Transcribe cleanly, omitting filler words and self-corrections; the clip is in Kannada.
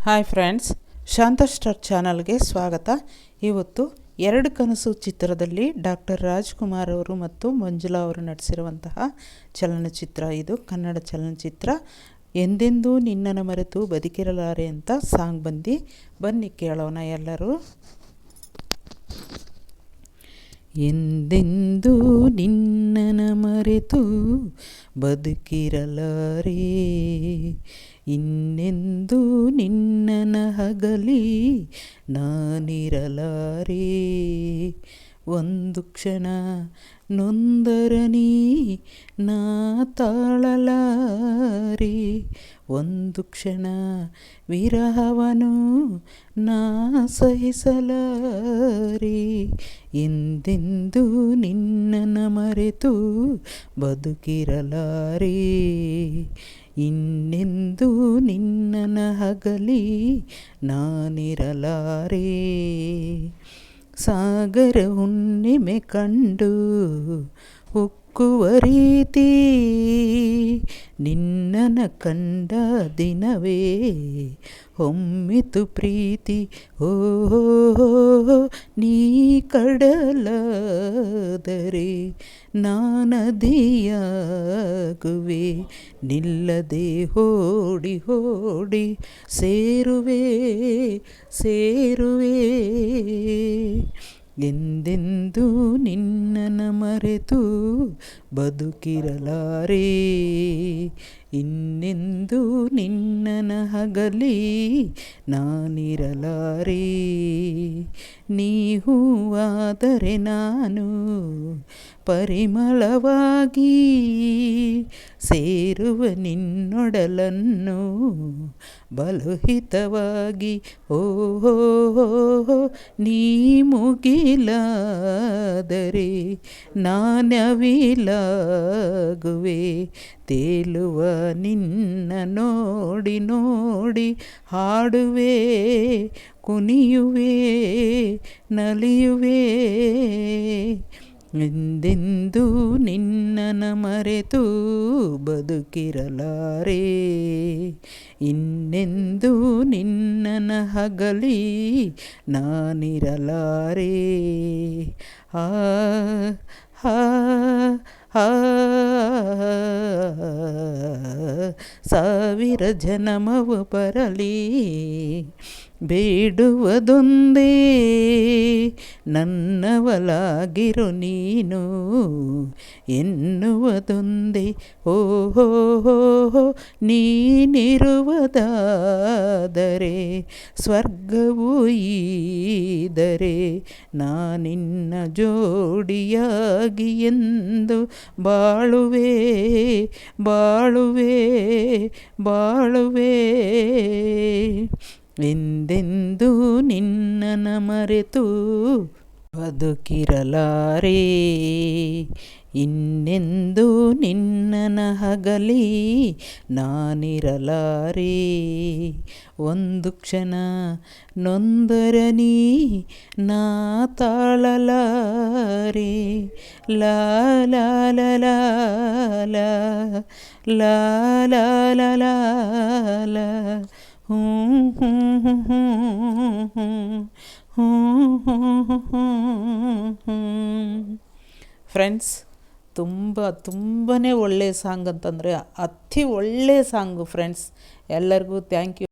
ಹಾಯ್ ಫ್ರೆಂಡ್ಸ್, ಶಾಂತ ಸ್ಟಾರ್ ಚಾನಲ್ಗೆ ಸ್ವಾಗತ. ಇವತ್ತು ಎರಡು ಕನಸು ಚಿತ್ರದಲ್ಲಿ ಡಾಕ್ಟರ್ ರಾಜ್ಕುಮಾರ್ ಅವರು ಮತ್ತು ಮಂಜುಳಾ ಅವರು ನಟಿಸಿರುವಂತಹ ಚಲನಚಿತ್ರ. ಇದು ಕನ್ನಡ ಚಲನಚಿತ್ರ. ಎಂದೆಂದೂ ನಿನ್ನನ್ನು ಮರೆತು ಬದುಕಿರಲಾರೆ ಅಂತ ಸಾಂಗ್ ಬನ್ನಿ ಕೇಳೋಣ ಎಲ್ಲರೂ. ಎಂದೆಂದೂ ನಿನ್ನನ್ನು ಮರೆತು ಬದುಕಿರಲಾರೆ, ಇನ್ನೆಂದೂ ನಿನ್ನನ್ನು ಹಗಲಿ ನಾನಿರಲಾರೆ. ಒಂದು ಕ್ಷಣ ನೊಂದರನಿ ನಾ ತಾಳಲಾರೆ, ಒಂದು ಕ್ಷಣ ವಿರಹವನು ನಾ ಸಹಿಸಲಾರೆ. ಎಂದೆಂದೂ ನಿನ್ನನ್ನು ಮರೆತು ಬದುಕಿರಲಾರೆ, ಇನ್ನೆಂದೂ ನಿನ್ನನ್ನು ಹಗಲಿ ನಾನಿರಲಾರೆ. ಸಾಗರ ಹುಣ್ಣಿಮೆ ಕಂಡು ಉಕ್ಕುವ ರೀತಿ ನಿನ್ನನ್ನು ಕಂಡ ದಿನವೇ ಹೊಮ್ಮಿತು ಪ್ರೀತಿ. ಓಹೋ ನೀ ಕಡಲಾದರೆ ನಾನದಿಯಾಗುವೆ, ನಿಲ್ಲದೆ ಓಡಿ ಓಡಿ ಸೇರುವೆ. ಎಂದೆಂದೂ ನಿನ್ನನ್ನು ಮರೆತು ಬದುಕಿರಲಾರೆ, ಇನ್ನೆಂದೂ ನಿನ್ನನ್ನು ಹಗಲಿ ನಾನಿರಲಾರೆ. ನೀ ಹೂವಾದರೆ ನಾನು ಪರಿಮಳವಾಗಿ ಸೇರುವ ನಿನ್ನೊಡಲನ್ನು ಬಲುಹಿತವಾಗಿ. ಓಹೋ ನೀ ಮುಗಿಲಾದರೆ ನಾನವಿಲಾಗುವೆ, ತೇಲುವ ನಿನ್ನ ನೋಡಿ ನೋಡಿ ಹಾಡುವೆ, ಕುಣಿಯುವೆ, ನಲಿಯುವೆ. ಎಂದೆಂದೂ ನಿನ್ನನ್ನು ಮರೆತು ಬದುಕಿರಲಾರೆ, ಇನ್ನೆಂದೂ ನಿನ್ನನ್ನು ಹಗಲಿ ನಾನಿರಲಾರೆ. ಆ ಹಾ ಹಾ ಸಾವಿರ ಜನ್ಮವು ಬರಲಿ ಬೇಡುವುದೊಂದೇ, ನನ್ನವಳಾಗಿರು ನೀನು ಎನ್ನುವುದೊಂದೇ. ಓಹೋ ನೀನಿರುವುದಾದರೆ ಸ್ವರ್ಗವೂ ಈದರೆ ನಾನಿನ್ನ ಜೋಡಿಯಾಗಿ ಎಂದು ಬಾಳುವೆ. ಎಂದೆಂದೂ ನಿನ್ನನ್ನು ಮರೆತು ಬದುಕಿರಲಾರೆ, ಇನ್ನೆಂದೂ ನಿನ್ನನ್ನು ಹಗಲಿ ನಾನಿರಲಾರೆ. ಒಂದು ಕ್ಷಣ ನೊಂದರನಿ ನಾ ತಾಳಲಾರೆ. ಲಾ ಲಾ ಲಾ ಲಾ ಲಾ ಲಾ ಲಾ ಲಾ ಲಾ ಲಾ. ಫ್ರೆಂಡ್ಸ್, ತುಂಬನೇ ಒಳ್ಳೆಯ ಸಾಂಗ್ ಅಂತಂದರೆ ಅತಿ ಒಳ್ಳೆಯ ಸಾಂಗು ಫ್ರೆಂಡ್ಸ್. ಎಲ್ಲರಿಗೂ ಥ್ಯಾಂಕ್ ಯು.